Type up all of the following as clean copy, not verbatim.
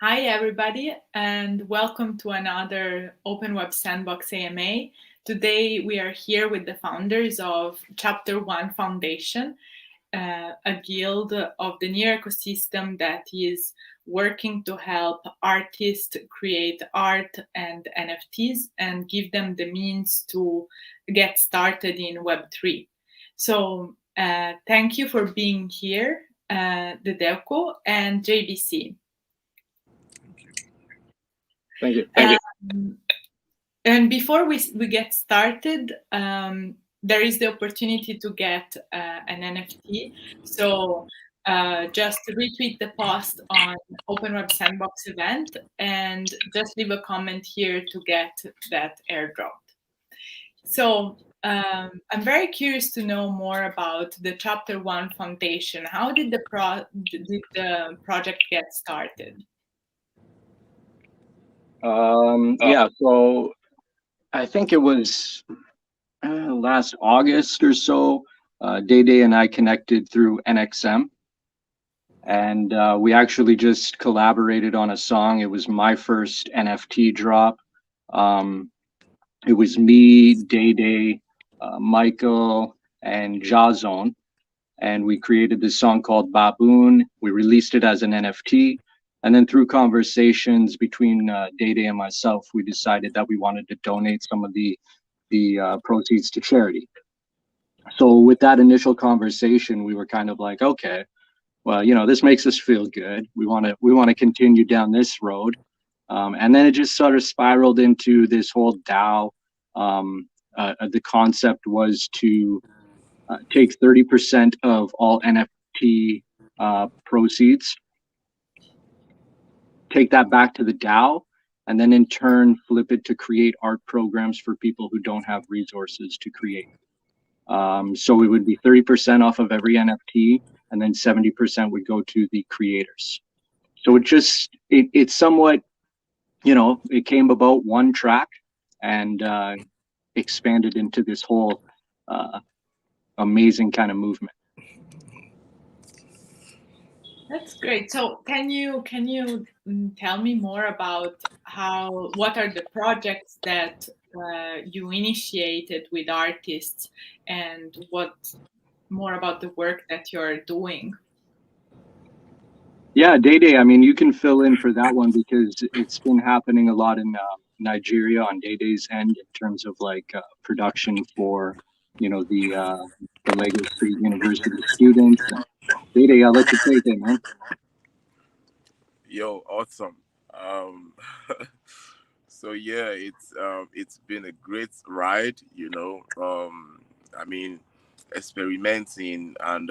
Hi, everybody, and welcome to another Open Web Sandbox AMA. Today, we are here with the founders of Chapter 1 Foundation, a guild of the near ecosystem that is working to help artists create art and NFTs and give them the means to get started in Web3. So, thank you for being here, Dedeco and JBC. Thank you. And before we get started, there is the opportunity to get an NFT. So just retweet the post on Open Web Sandbox event and just leave a comment here to get that airdropped. So I'm very curious to know more about the Chapter 1 Foundation. How did the project get started? So I think it was last August or so. Day and I connected through NXM, and we actually just collaborated on a song. It was my first NFT drop. It was me, Day, Michael, and Jazone, and we created this song called Baboon. We released it as an NFT. And then through conversations between Day and myself, we decided that we wanted to donate some of the proceeds to charity. So with that initial conversation, we were kind of like, okay, well, this makes us feel good. We want to continue down this road. And then it just sort of spiraled into this whole DAO. The concept was to take 30% of all NFT proceeds, take that back to the DAO, and then in turn flip it to create art programs for people who don't have resources to create. So it would be 30% off of every NFT, and then 70% would go to the creators. So it's somewhat, it came about one track and expanded into this whole amazing kind of movement. That's great. So can you tell me more about what are the projects that you initiated with artists and what more about the work that you're doing? Yeah, Day, I mean, you can fill in for that one because it's been happening a lot in Nigeria on Day's end in terms of like production for, the Lagos State University students. Day, I'll let you take it, man. Yo, awesome. So yeah, it's been a great ride, I mean, experimenting and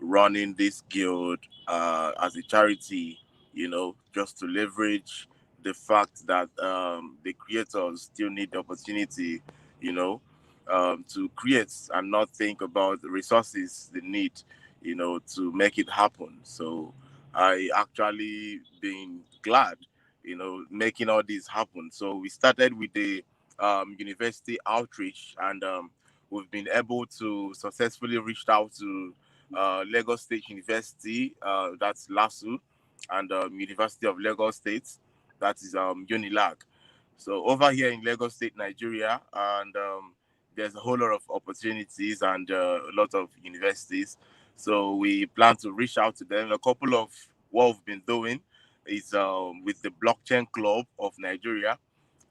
running this guild as a charity, just to leverage the fact that the creators still need the opportunity, to create and not think about the resources they need, to make it happen. So I actually been glad, making all this happen. So we started with the university outreach, and we've been able to successfully reach out to Lagos State University, that's LASU, and University of Lagos State, that is UNILAG. So over here in Lagos State, Nigeria, and there's a whole lot of opportunities and a lot of universities. So we plan to reach out to them. A couple of what we've been doing is with the Blockchain Club of Nigeria.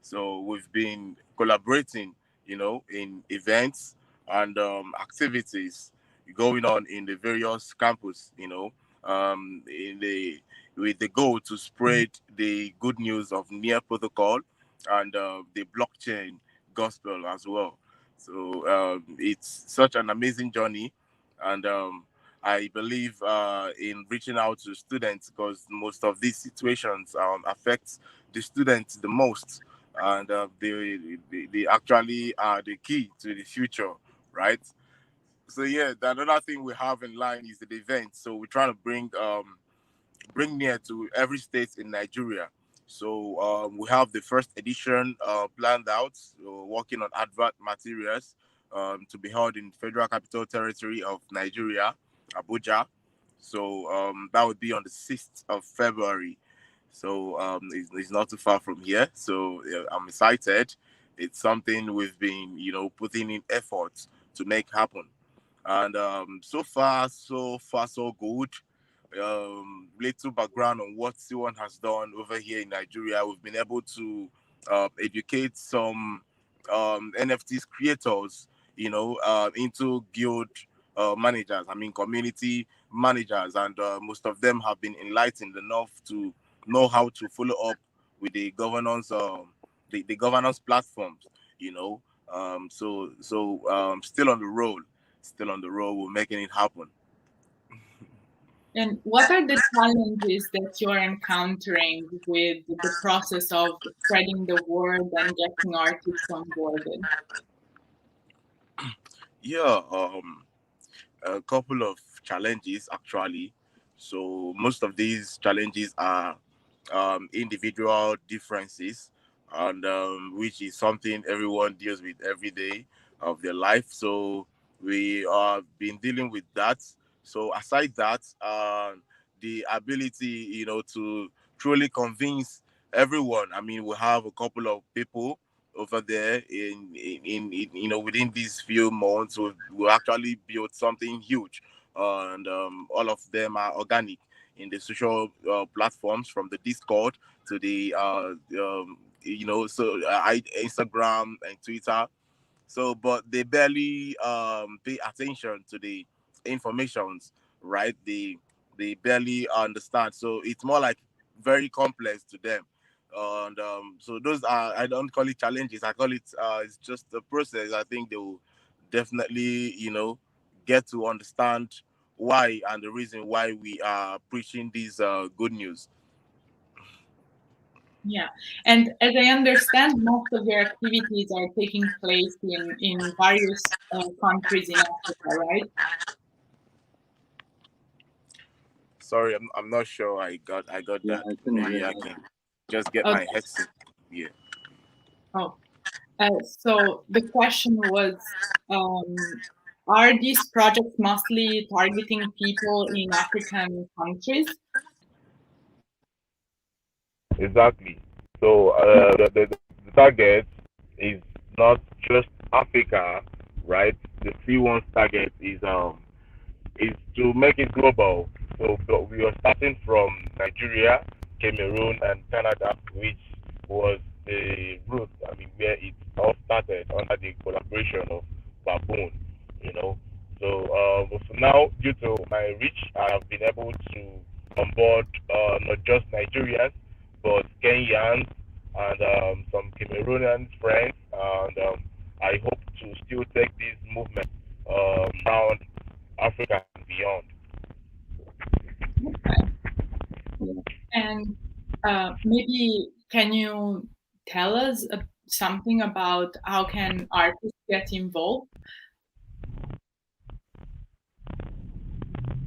So we've been collaborating, in events and activities going on in the various campus, in the with the goal to spread the good news of near protocol and the blockchain gospel as well. So it's such an amazing journey, and I believe in reaching out to students because most of these situations affect the students the most, and they actually are the key to the future, right? So yeah, the another thing we have in line is the event. So we're trying to bring near to every state in Nigeria. So we have the first edition planned out, so working on advert materials to be held in Federal Capital Territory of Nigeria, Abuja. So that would be on the 6th of February. So it's not too far from here. So I'm excited. It's something we've been, putting in efforts to make happen. And so far, so good. Little background on what C1 has done over here in Nigeria. We've been able to educate some NFTs creators, into guild managers. I mean, community managers, and most of them have been enlightened enough to know how to follow up with the governance, the governance platforms. Still on the roll, we're making it happen. And what are the challenges that you're encountering with the process of spreading the word and getting artists onboarded? Yeah, a couple of challenges actually. So most of these challenges are individual differences, and which is something everyone deals with every day of their life. So we have been dealing with that. So aside that, the ability, to truly convince everyone. I mean, we have a couple of people over there in within these few months we actually built something huge, and all of them are organic in the social platforms, from the Discord to the Instagram and Twitter. So, but they barely pay attention to the informations, right? They barely understand. So it's more like very complex to them. And so those are, I don't call it challenges. I call it it's just a process. I think they will definitely get to understand why, and the reason why we are preaching these good news. Yeah, and as I understand, most of your activities are taking place in various countries in Africa, right? Sorry, I'm not sure I got Yeah, that. I couldn't hear Maybe I that. can just get my Okay. headset. Yeah. Oh, so the question was, are these projects mostly targeting people in African countries? Exactly. So the target is not just Africa, right? The C1's target is to make it global. So we are starting from Nigeria, Cameroon, and Canada, which was the route. I mean, where it all started under the collaboration of Baboon. You know. So now, due to my reach, I have been able to onboard not just Nigerians, but Kenyans and some Cameroonian friends, and I hope to still take this movement around Africa and beyond. Okay. Yeah. And maybe can you tell us something about how can artists get involved?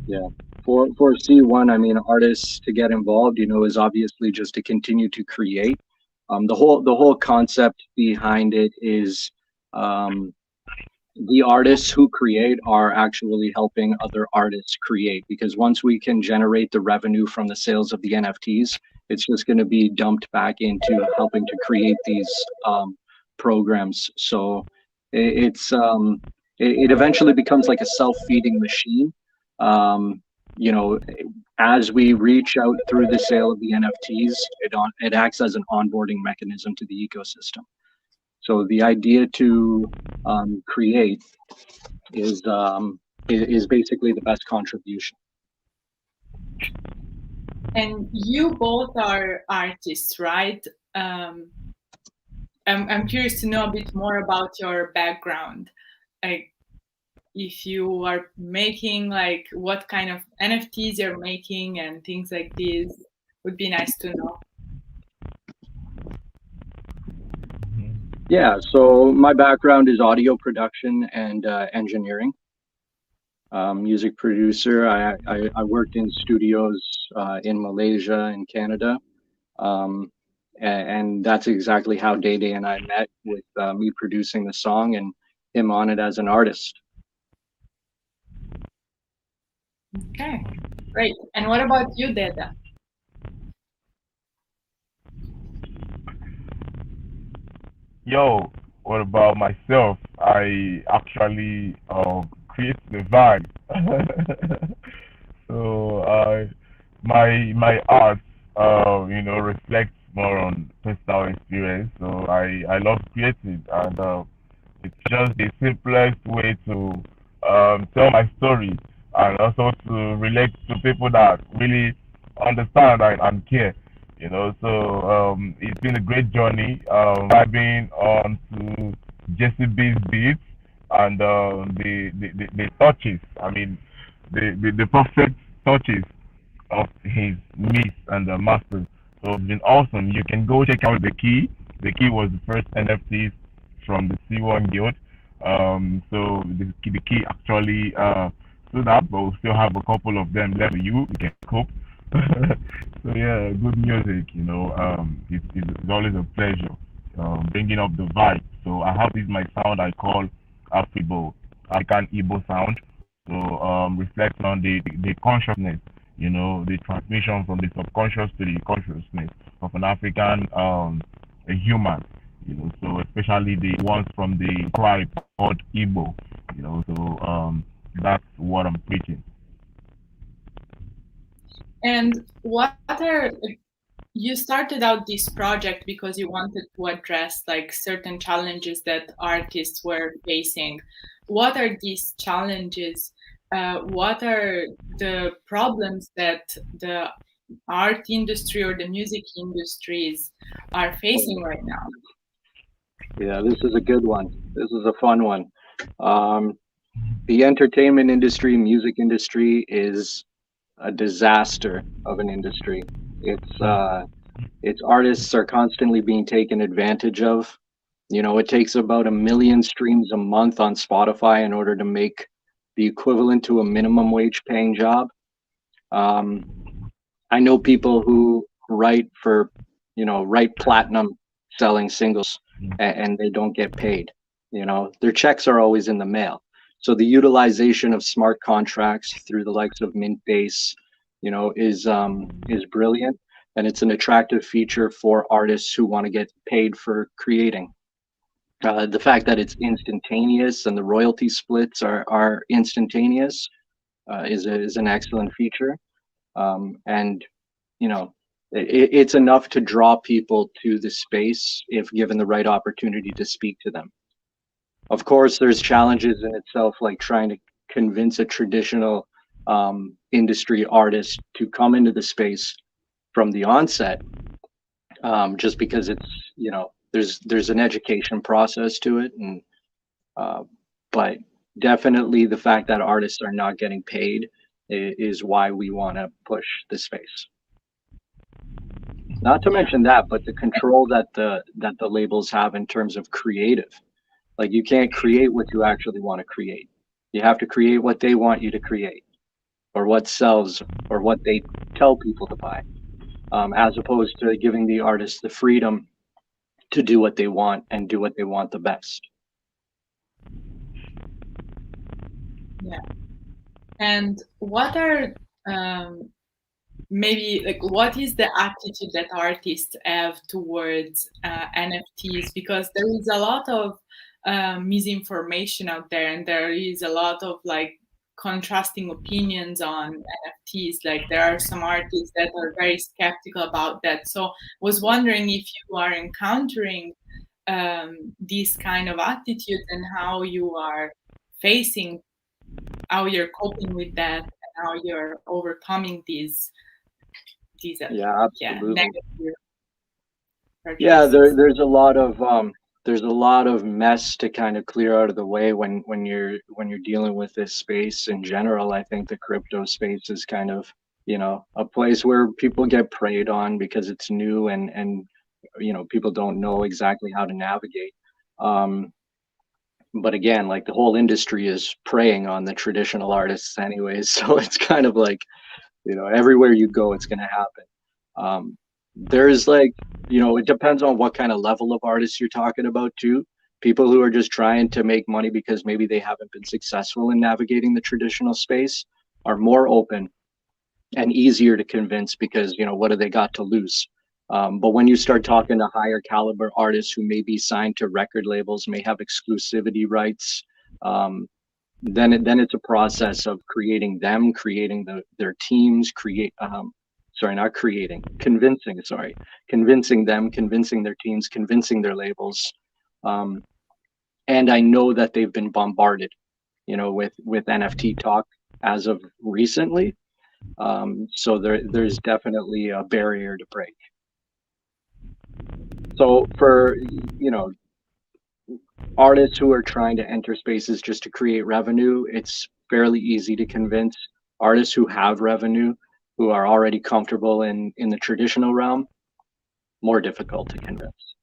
Yeah. For C1, I mean, artists to get involved, is obviously just to continue to create. The whole concept behind it is um, the artists who create are actually helping other artists create, because once we can generate the revenue from the sales of the NFTs, it's just going to be dumped back into helping to create these programs. So it eventually becomes like a self-feeding machine. Um, you know, as we reach out through the sale of the NFTs, it acts as an onboarding mechanism to the ecosystem. So the idea to create is basically the best contribution. And you both are artists, right? I'm curious to know a bit more about your background. Like, if you are making, like, what kind of NFTs you're making and things like this, would be nice to know. Yeah, so my background is audio production and engineering. Music producer. I worked in studios in Malaysia and Canada. And that's exactly how Day Day and I met, with me producing the song and him on it as an artist. Okay, great. And what about you, Deda? Yo, what about myself? I actually create the vibe. So my art reflects more on personal experience. So I love creating, and it's just the simplest way to tell my story, and also to relate to people that really understand and care. So it's been a great journey, vibing on to JCB's beats and the touches. I mean, the perfect touches of his mix and the masters. So it's been awesome. You can go check out the key. The key was the first NFTs from the C1 guild. So the key actually stood up, but we still have a couple of them left for you. You can cope. So yeah, good music. It's always a pleasure bringing up the vibe. So I have this my sound I call Afibo, African Igbo sound. So reflecting on the consciousness, the transmission from the subconscious to the consciousness of an African a human, so especially the ones from the tribe called Igbo, so that's what I'm preaching. And what are you started out this project because you wanted to address like certain challenges that artists were facing. What are these challenges? What are the problems that the art industry or the music industries are facing right now? Yeah, this is a good one. This is a fun one. Um, the entertainment industry, music industry is a disaster of an industry. Its artists are constantly being taken advantage of. It takes about 1 million streams a month on Spotify in order to make the equivalent to a minimum wage paying job. Um, I know people who write platinum selling singles, and they don't get paid. Their checks are always in the mail. So the utilization of smart contracts through the likes of Mint is brilliant, and it's an attractive feature for artists who want to get paid for creating. The fact that it's instantaneous and the royalty splits are instantaneous is an excellent feature. And it's enough to draw people to the space if given the right opportunity to speak to them. Of course, there's challenges in itself, like trying to convince a traditional industry artist to come into the space from the onset, just because there's an education process to it, and uh, but definitely the fact that artists are not getting paid is why we want to push the space. Not to Yeah. mention that, but the control that the labels have in terms of creative. Like, you can't create what you actually want to create. You have to create what they want you to create, or what sells, or what they tell people to buy, as opposed to giving the artist the freedom to do what they want and do what they want the best. Yeah. And what are maybe like what is the attitude that artists have towards NFTs? Because there is a lot of misinformation out there, and there is a lot of like contrasting opinions on NFTs. Like there are some artists that are very skeptical about that. So was wondering if you are encountering this kind of attitude and how you are facing, how you're coping with that, and how you're overcoming these Yeah, yeah, absolutely. negative Yeah, prejudices. there's a lot of mess to kind of clear out of the way when you're dealing with this space in general. I think the crypto space is kind of, a place where people get preyed on because it's new, and people don't know exactly how to navigate. Um, but again, like, the whole industry is preying on the traditional artists anyways, so it's kind of like, everywhere you go, it's going to happen. There's like, it depends on what kind of level of artists you're talking about too. People who are just trying to make money because maybe they haven't been successful in navigating the traditional space are more open and easier to convince, because what do they got to lose? But when you start talking to higher caliber artists who may be signed to record labels, may have exclusivity rights, then it's a process of creating their teams, convincing them, convincing their teams, convincing their labels. And I know that they've been bombarded, with NFT talk as of recently. So there's definitely a barrier to break. So for, artists who are trying to enter spaces just to create revenue, it's fairly easy to convince. Artists who have revenue, who are already comfortable in the traditional realm, more difficult to convince.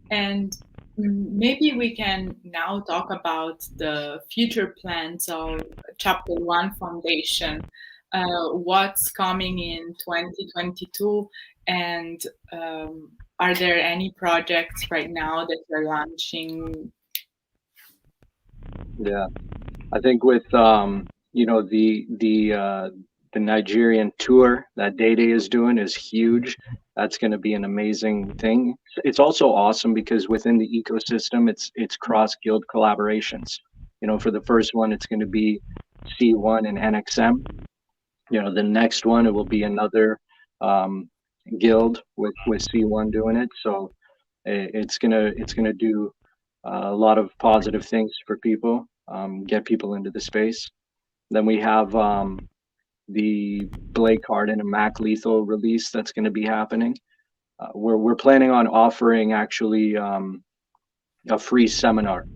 And maybe we can now talk about the future plans of Chapter 1 Foundation. What's coming in 2022, and are there any projects right now that you're launching? Yeah, I think with the Nigerian tour that Day is doing is huge. That's going to be an amazing thing. It's also awesome because within the ecosystem, it's cross guild collaborations. For the first one, it's going to be C1 and NXM. The next one, it will be another guild with C1 doing it. So it's gonna do a lot of positive things for people, get people into the space. Then we have the Blake Harden and Mac Lethal release that's going to be happening. We're planning on offering actually a free seminar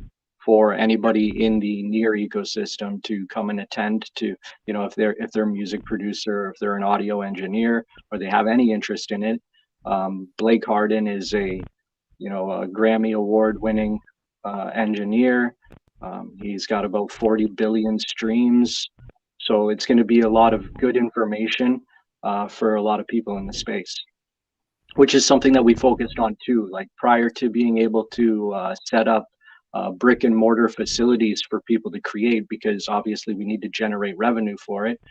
for anybody in the near ecosystem to come and attend to, if they're a music producer, if they're an audio engineer, or they have any interest in it. Blake Harden is a Grammy award winning engineer. He's got about 40 billion streams. So it's going to be a lot of good information for a lot of people in the space, which is something that we focused on too. Like prior to being able to set up brick and mortar facilities for people to create, because obviously we need to generate revenue for it.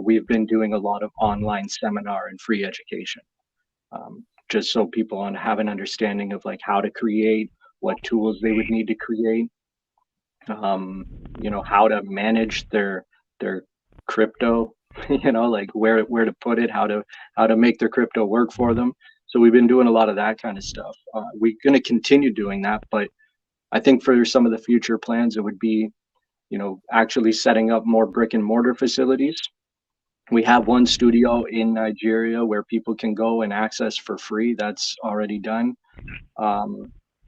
We've been doing a lot of online seminar and free education, just so people have an understanding of like how to create, what tools they would need to create, how to manage their crypto, like where to put it, how to make their crypto work for them. So we've been doing a lot of that kind of stuff. We're going to continue doing that, but I think for some of the future plans, it would be, actually setting up more brick and mortar facilities. We have one studio in Nigeria where people can go and access for free. That's already done.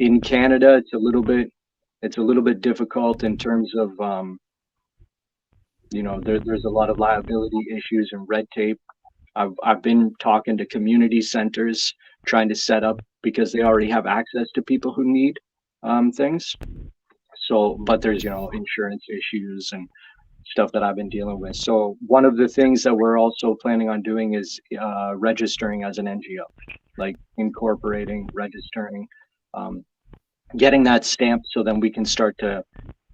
In Canada, it's a little bit difficult in terms of, there's a lot of liability issues and red tape. I've been talking to community centers trying to set up, because they already have access to people who need things. So, but there's, insurance issues and stuff that I've been dealing with. So one of the things that we're also planning on doing is registering as an NGO, like incorporating, registering, getting that stamped, so then we can start to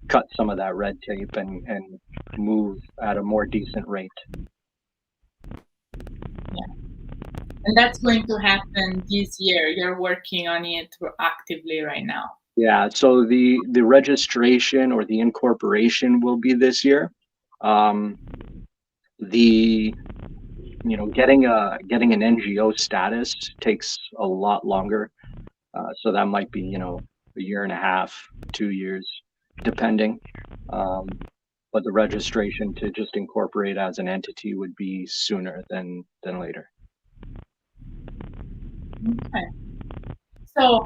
cut some of that red tape and move at a more decent rate. Yeah. And that's going to happen this year. You're working on it actively right now. Yeah, so the registration or the incorporation will be this year. Getting an NGO status takes a lot longer. So that might be, a year and a half, 2 years, depending. But the registration to just incorporate as an entity would be sooner than later. Okay. So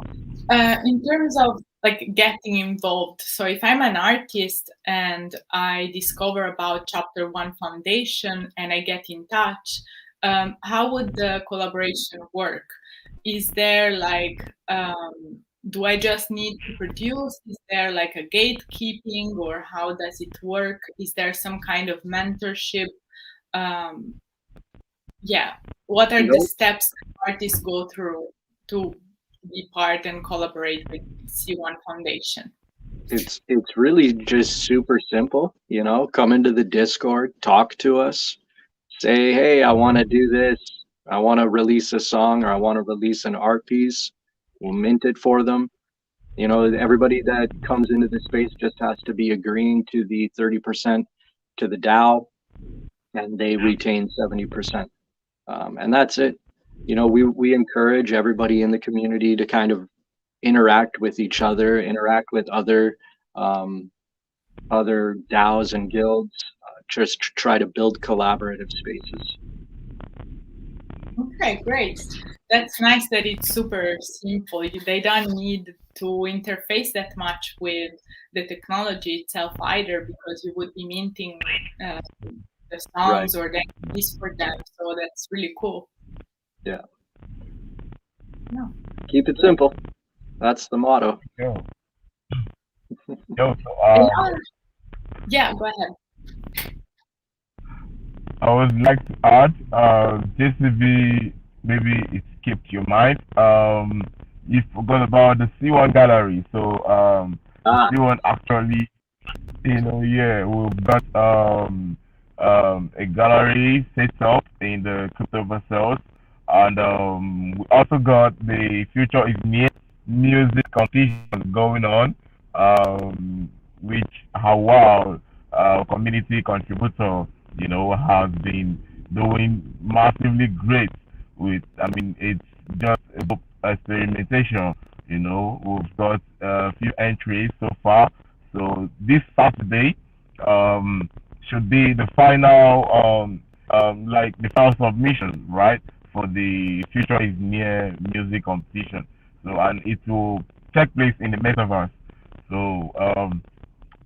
in terms of like getting involved, so if I'm an artist and I discover about Chapter 1 Foundation and I get in touch, how would the collaboration work? Is there like, do I just need to produce? Is there like a gatekeeping, or how does it work? Is there some kind of mentorship? What are the steps that artists go through to be part and collaborate with C1 Foundation? It's really just super simple, come into the Discord, talk to us, say, hey, I want to do this. I want to release a song or I want to release an art piece. We'll mint it for them. You know, everybody that comes into the space just has to be agreeing to the 30% to the DAO, and they retain 70%. And that's it. You know, we encourage everybody in the community to kind of interact with each other, interact with um, other DAOs and guilds, just try to build collaborative spaces. Okay, great. That's nice that it's super simple. They don't need to interface that much with the technology itself either, because you would be minting the songs or the NFTs for them. So that's really cool. Yeah. Yeah. Keep it simple. That's the motto. Yo, so, yeah, go ahead. I would like to add, just to be maybe it skipped your mind. You forgot about the C1 gallery. So C1 actually, yeah, we've got a gallery set up in the crypto cells, and we also got the future is near music competition going on, which how community contributor, has been doing massively great with. I mean, it's just a experimentation. We've got a few entries so far. So this Saturday um, should be the final, like the final submission, right, for the Future is Near music competition. So, and it will take place in the metaverse. So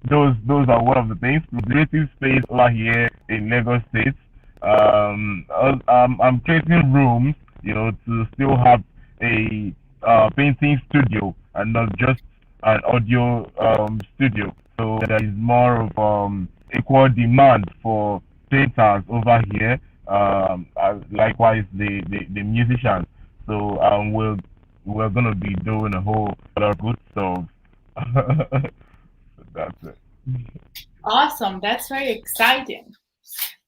those are one of the things. The creative space over here in Lagos State. I'm creating rooms, to still have a painting studio and not just an audio studio. So there is more of equal demand for painters over here. Likewise, the musicians. So we're gonna be doing a whole lot of good stuff. That's it. Awesome. That's very exciting.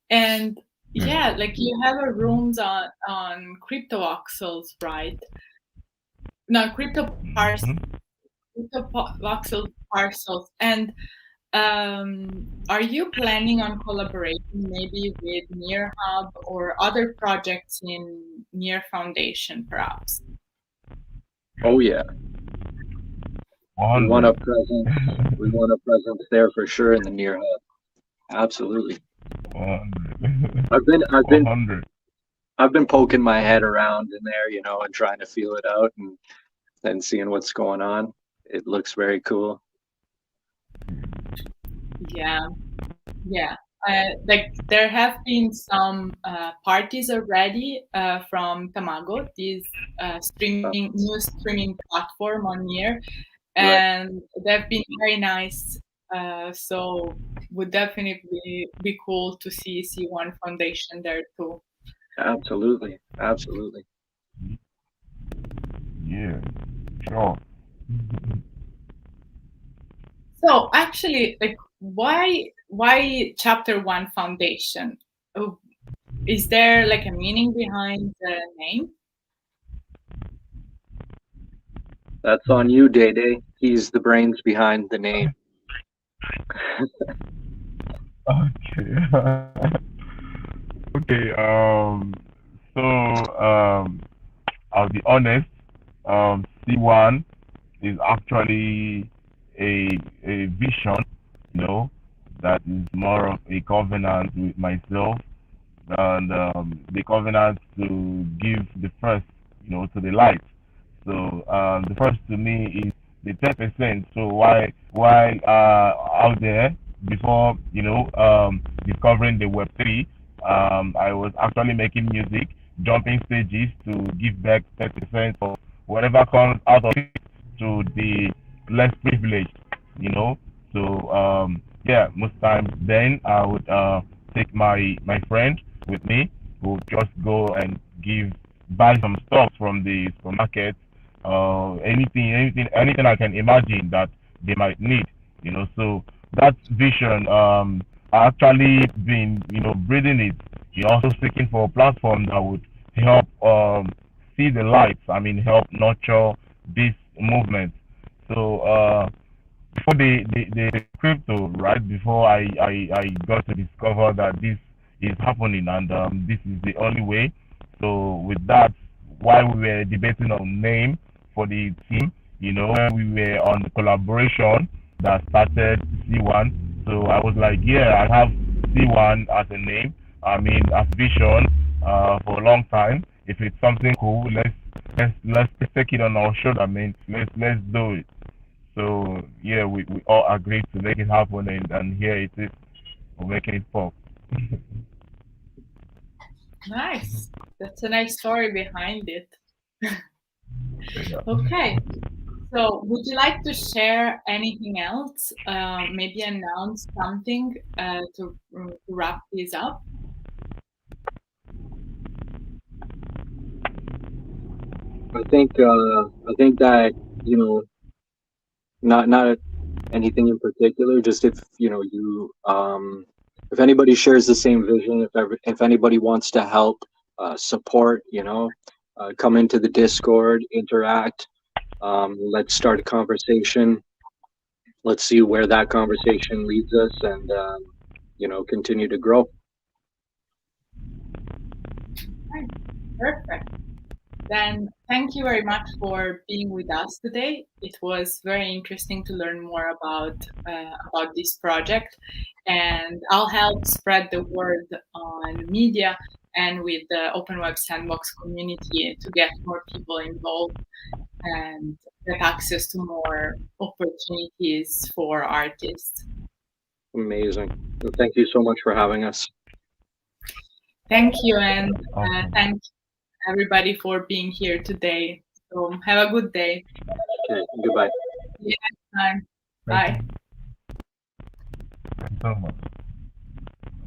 And yeah, like you have a rooms on crypto voxels, right? No, crypto voxel parcels. And are you planning on collaborating maybe with Near Hub or other projects in Near Foundation, perhaps? Oh yeah. We want 100. a presence. We want a presence there for sure in the Near Hub. Absolutely. 100. I've been poking my head around in there, and trying to feel it out and seeing what's going on. It looks very cool. Yeah. Like there have been some parties already from Tamago, this new streaming platform on Near, and they've been very nice. So would definitely be cool to see C1 Foundation there too. Absolutely. Yeah, sure. So actually, like, why Chapter 1 Foundation? Is there like a meaning behind the name? That's on you, Day Day. He's the brains behind the name. Okay. Okay. So I'll be honest. C1 is actually a vision, that is more of a covenant with myself, and the covenant to give the first, to the light. So the first to me is the 10%. So why out there before discovering the Web3, I was actually making music, jumping stages to give back 10% of whatever comes out of it to the less privileged. So yeah, most times then I would take my friend with me, who would just go and buy some stuff from the supermarket, anything I can imagine that they might need. So that vision, I actually been breathing it You're also seeking for a platform that would help see the lights. I mean, help nurture this movement. So before the crypto, right before I got to discover that this is happening and this is the only way. So with that, while we were debating on name for the team, when we were on the collaboration that started C1, so I was like, yeah, I have C1 as a name. I mean, as vision for a long time. If it's something cool, let's take it on our shoulder. I mean, let's do it. So yeah, we all agreed to make it happen, and here it is. We're making it pop. Nice. That's a nice story behind it. Yeah. Okay. So, would you like to share anything else? Maybe announce something to wrap this up? I think that, not anything in particular. Just if if anybody shares the same vision, if anybody wants to help, support, come into the Discord, interact. Let's start a conversation. Let's see where that conversation leads us, and continue to grow. Right. Perfect. Then thank you very much for being with us today. It was very interesting to learn more about this project, and I'll help spread the word on media and with the Open Web Sandbox community to get more people involved and get access to more opportunities for artists. Amazing. Well, thank you so much for having us. Thank you, and Awesome. thank everybody for being here today. So have a good day. Okay, goodbye. See you next time. Thank Bye. you. Thank you so much.